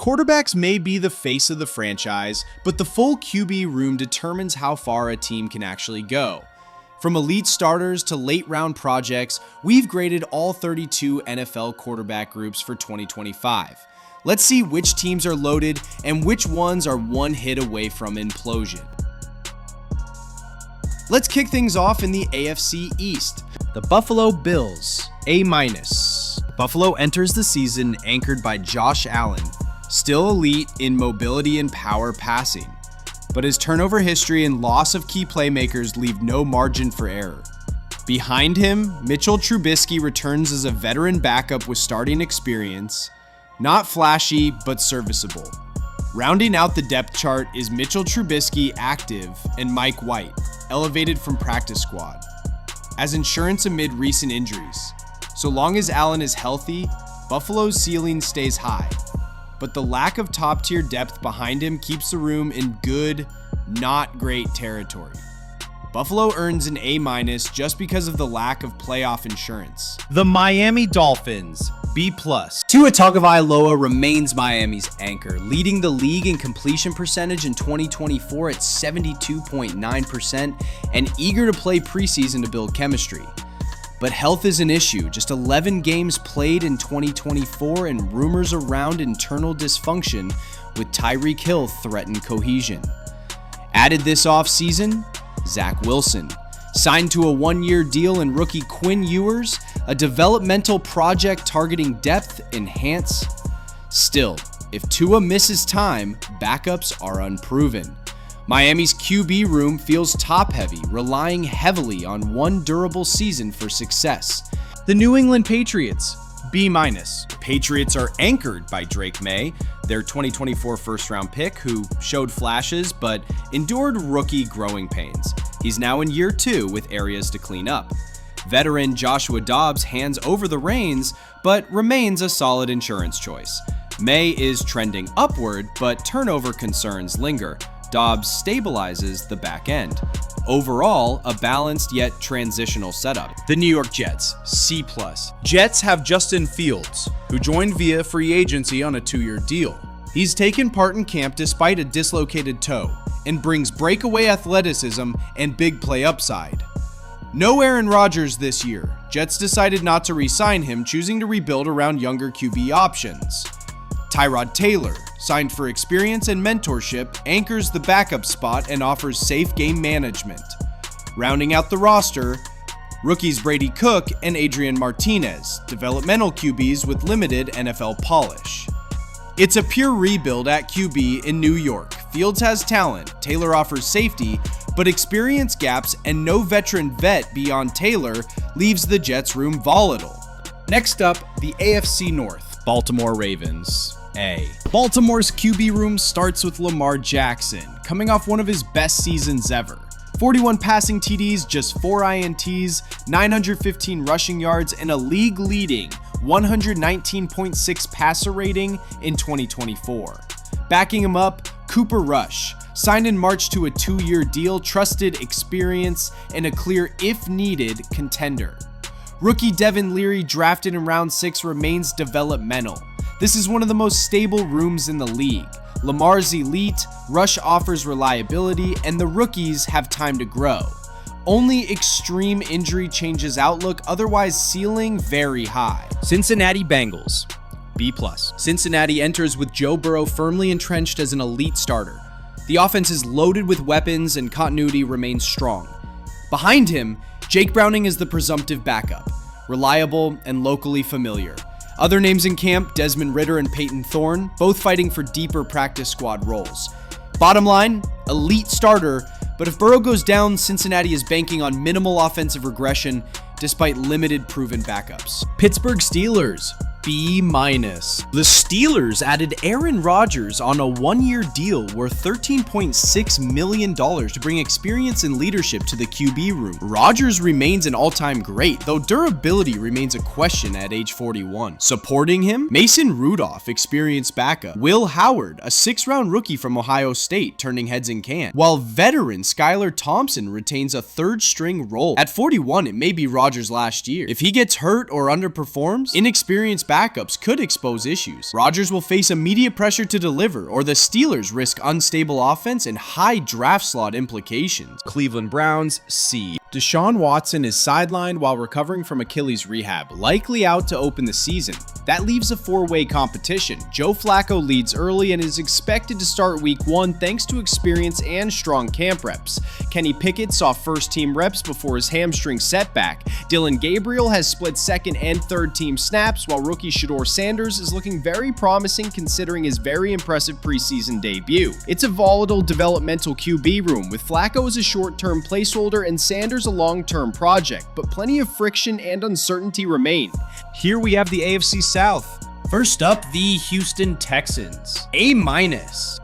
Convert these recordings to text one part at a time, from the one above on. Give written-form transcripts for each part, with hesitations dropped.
Quarterbacks may be the face of the franchise, but the full QB room determines how far a team can actually go. From elite starters to late-round projects, we've graded all 32 NFL quarterback groups for 2025. Let's see which teams are loaded and which ones are one hit away from implosion. Let's kick things off in the AFC East. The Buffalo Bills, A-. Buffalo enters the season anchored by Josh Allen, still elite in mobility and power passing, but his turnover history and loss of key playmakers leave no margin for error. Behind him, Mitchell Trubisky returns as a veteran backup with starting experience, not flashy, but serviceable. Rounding out the depth chart is Mitchell Trubisky active and Mike White, elevated from practice squad, as insurance amid recent injuries. So long as Allen is healthy, Buffalo's ceiling stays high, but the lack of top-tier depth behind him keeps the room in good, not great territory. Buffalo earns an A- just because of the lack of playoff insurance. The Miami Dolphins, B+. Tua Tagovailoa remains Miami's anchor, leading the league in completion percentage in 2024 at 72.9% and eager to play preseason to build chemistry. But health is an issue, just 11 games played in 2024 and rumors around internal dysfunction with Tyreek Hill threaten cohesion. Added this offseason, Zach Wilson, signed to a one-year deal, and rookie Quinn Ewers, a developmental project targeting depth enhance. Still, if Tua misses time, backups are unproven. Miami's QB room feels top-heavy, relying heavily on one durable season for success. The New England Patriots, B-. Patriots are anchored by Drake May, their 2024 first-round pick, who showed flashes but endured rookie growing pains. He's now in year 2 with areas to clean up. Veteran Joshua Dobbs hands over the reins, but remains a solid insurance choice. May is trending upward, but turnover concerns linger. Dobbs stabilizes the back end. Overall, a balanced yet transitional setup. The New York Jets, C+. Jets have Justin Fields, who joined via free agency on a 2-year deal. He's taken part in camp despite a dislocated toe, and brings breakaway athleticism and big play upside. No Aaron Rodgers this year. Jets decided not to re-sign him, choosing to rebuild around younger QB options. Tyrod Taylor, signed for experience and mentorship, anchors the backup spot and offers safe game management. Rounding out the roster, rookies Brady Cook and Adrian Martinez, developmental QBs with limited NFL polish. It's a pure rebuild at QB in New York. Fields has talent, Taylor offers safety, but experience gaps and no veteran vet beyond Taylor leaves the Jets' room volatile. Next up, the AFC North, Baltimore Ravens, A. Baltimore's QB room starts with Lamar Jackson, coming off one of his best seasons ever. 41 passing TDs, just 4 INTs, 915 rushing yards, and a league-leading 119.6 passer rating in 2024. Backing him up, Cooper Rush, signed in March to a 2-year deal, trusted experience, and a clear, if needed, contender. Rookie Devin Leary, drafted in round 6, remains developmental. This is one of the most stable rooms in the league. Lamar's elite, Rush offers reliability, and the rookies have time to grow. Only extreme injury changes outlook, otherwise ceiling very high. Cincinnati Bengals, B+. Cincinnati enters with Joe Burrow firmly entrenched as an elite starter. The offense is loaded with weapons and continuity remains strong. Behind him, Jake Browning is the presumptive backup, reliable and locally familiar. Other names in camp, Desmond Ridder and Peyton Thorne, both fighting for deeper practice squad roles. Bottom line, elite starter, but if Burrow goes down, Cincinnati is banking on minimal offensive regression despite limited proven backups. Pittsburgh Steelers, B-. The Steelers added Aaron Rodgers on a 1-year deal worth $13.6 million to bring experience and leadership to the QB room. Rodgers remains an all-time great, though durability remains a question at age 41. Supporting him, Mason Rudolph, experienced backup. Will Howard, a 6th-round rookie from Ohio State, turning heads in camp. While veteran Skylar Thompson retains a 3rd-string role. At 41, it may be Rodgers' last year. If he gets hurt or underperforms, inexperienced backups could expose issues. Rodgers will face immediate pressure to deliver, or the Steelers risk unstable offense and high draft slot implications. Cleveland Browns, C. Deshaun Watson is sidelined while recovering from Achilles rehab, likely out to open the season. That leaves a four-way competition. Joe Flacco leads early and is expected to start week 1 thanks to experience and strong camp reps. Kenny Pickett saw first-team reps before his hamstring setback. Dylan Gabriel has split second and third-team snaps, while rookie Shedeur Sanders is looking very promising considering his very impressive preseason debut. It's a volatile developmental QB room, with Flacco as a short-term placeholder and Sanders a long-term project, but plenty of friction and uncertainty remain. Here we have the AFC South. First up, the Houston Texans. A-.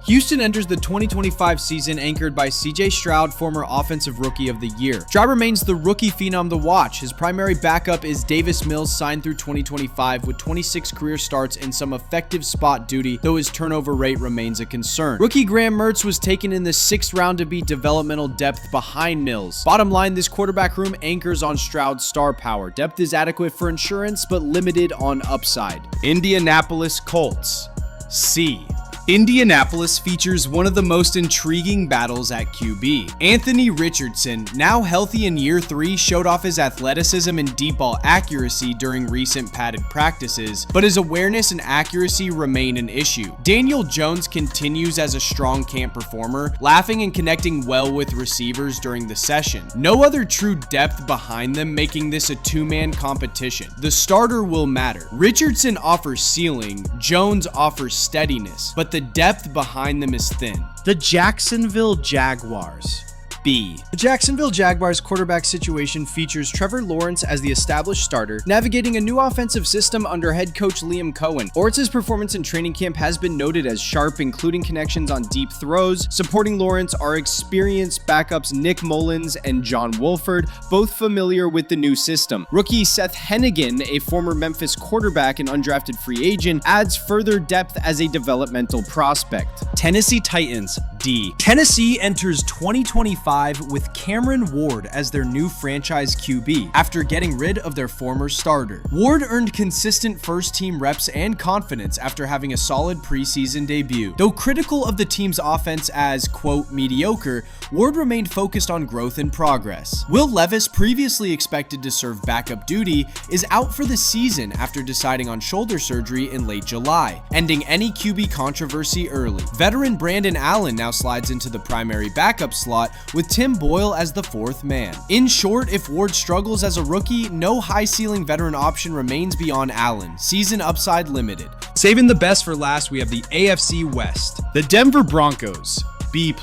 Houston enters the 2025 season anchored by CJ Stroud, former Offensive Rookie of the Year. Stroud remains the rookie phenom to watch. His primary backup is Davis Mills, signed through 2025 with 26 career starts and some effective spot duty, though his turnover rate remains a concern. Rookie Graham Mertz was taken in the 6th round to be developmental depth behind Mills. Bottom line, this quarterback room anchors on Stroud's star power. Depth is adequate for insurance, but limited on upside. Indianapolis Colts, C. Indianapolis features one of the most intriguing battles at QB. Anthony Richardson, now healthy in year 3, showed off his athleticism and deep ball accuracy during recent padded practices, but his awareness and accuracy remain an issue. Daniel Jones continues as a strong camp performer, laughing and connecting well with receivers during the session. No other true depth behind them, making this a two-man competition. The starter will matter. Richardson offers ceiling, Jones offers steadiness, but the depth behind them is thin. The Jacksonville Jaguars, B. The Jacksonville Jaguars quarterback situation features Trevor Lawrence as the established starter, navigating a new offensive system under head coach Liam Cohen. Lawrence's performance in training camp has been noted as sharp, including connections on deep throws. Supporting Lawrence are experienced backups Nick Mullins and John Wolford, both familiar with the new system. Rookie Seth Hennigan, a former Memphis quarterback and undrafted free agent, adds further depth as a developmental prospect. Tennessee Titans, D. Tennessee enters 2025 with Cameron Ward as their new franchise QB after getting rid of their former starter. Ward earned consistent first-team reps and confidence after having a solid preseason debut. Though critical of the team's offense as, quote, mediocre, Ward remained focused on growth and progress. Will Levis, previously expected to serve backup duty, is out for the season after deciding on shoulder surgery in late July, ending any QB controversy early. Veteran Brandon Allen now slides into the primary backup slot, with Tim Boyle as the 4th man. In short, if Ward struggles as a rookie, no high-ceiling veteran option remains beyond Allen. Season upside limited. Saving the best for last, we have the AFC West. The Denver Broncos, B+.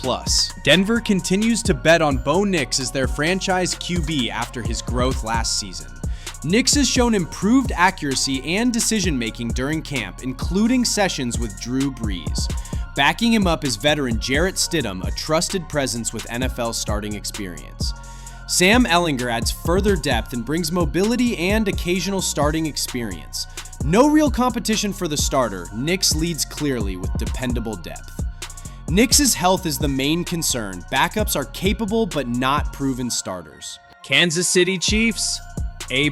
Denver continues to bet on Bo Nix as their franchise QB after his growth last season. Nix has shown improved accuracy and decision-making during camp, including sessions with Drew Brees. Backing him up is veteran Jarrett Stidham, a trusted presence with NFL starting experience. Sam Ehlinger adds further depth and brings mobility and occasional starting experience. No real competition for the starter, Nix leads clearly with dependable depth. Nix's health is the main concern. Backups are capable but not proven starters. Kansas City Chiefs, A+.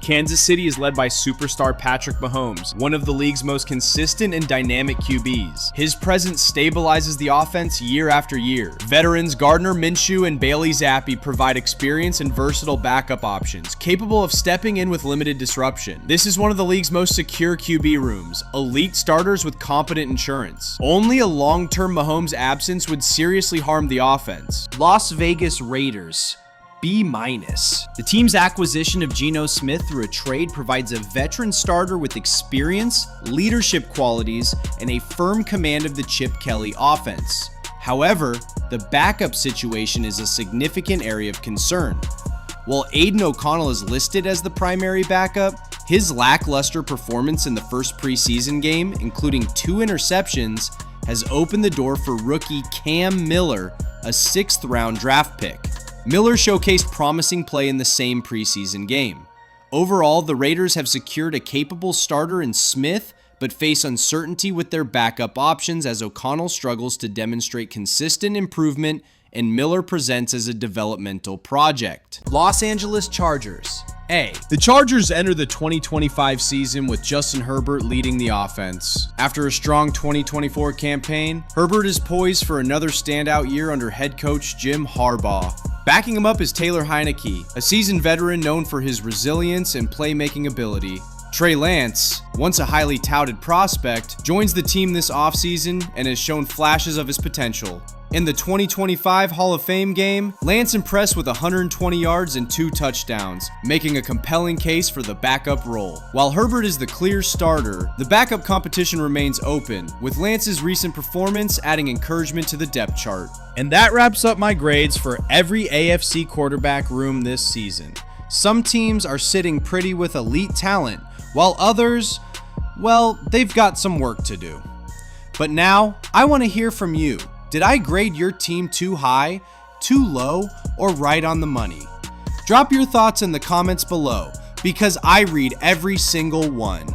Kansas City is led by superstar Patrick Mahomes, one of the league's most consistent and dynamic QBs. His presence stabilizes the offense year after year. Veterans Gardner Minshew and Bailey Zappi provide experience and versatile backup options, capable of stepping in with limited disruption. This is one of the league's most secure QB rooms, elite starters with competent insurance. Only a long-term Mahomes absence would seriously harm the offense. Las Vegas Raiders, B-. The team's acquisition of Geno Smith through a trade provides a veteran starter with experience, leadership qualities, and a firm command of the Chip Kelly offense. However, the backup situation is a significant area of concern. While Aiden O'Connell is listed as the primary backup, his lackluster performance in the first preseason game, including 2 interceptions, has opened the door for rookie Cam Miller, a 6th-round draft pick. Miller showcased promising play in the same preseason game. Overall, the Raiders have secured a capable starter in Smith, but face uncertainty with their backup options as O'Connell struggles to demonstrate consistent improvement and Miller presents as a developmental project. Los Angeles Chargers, A. The Chargers enter the 2025 season with Justin Herbert leading the offense. After a strong 2024 campaign, Herbert is poised for another standout year under head coach Jim Harbaugh. Backing him up is Taylor Heineke, a seasoned veteran known for his resilience and playmaking ability. Trey Lance, once a highly touted prospect, joins the team this offseason and has shown flashes of his potential. In the 2025 Hall of Fame game, Lance impressed with 120 yards and 2 touchdowns, making a compelling case for the backup role. While Herbert is the clear starter, the backup competition remains open, with Lance's recent performance adding encouragement to the depth chart. And that wraps up my grades for every AFC quarterback room this season. Some teams are sitting pretty with elite talent, while others, well, they've got some work to do. But now, I want to hear from you. Did I grade your team too high, too low, or right on the money? Drop your thoughts in the comments below, because I read every single one.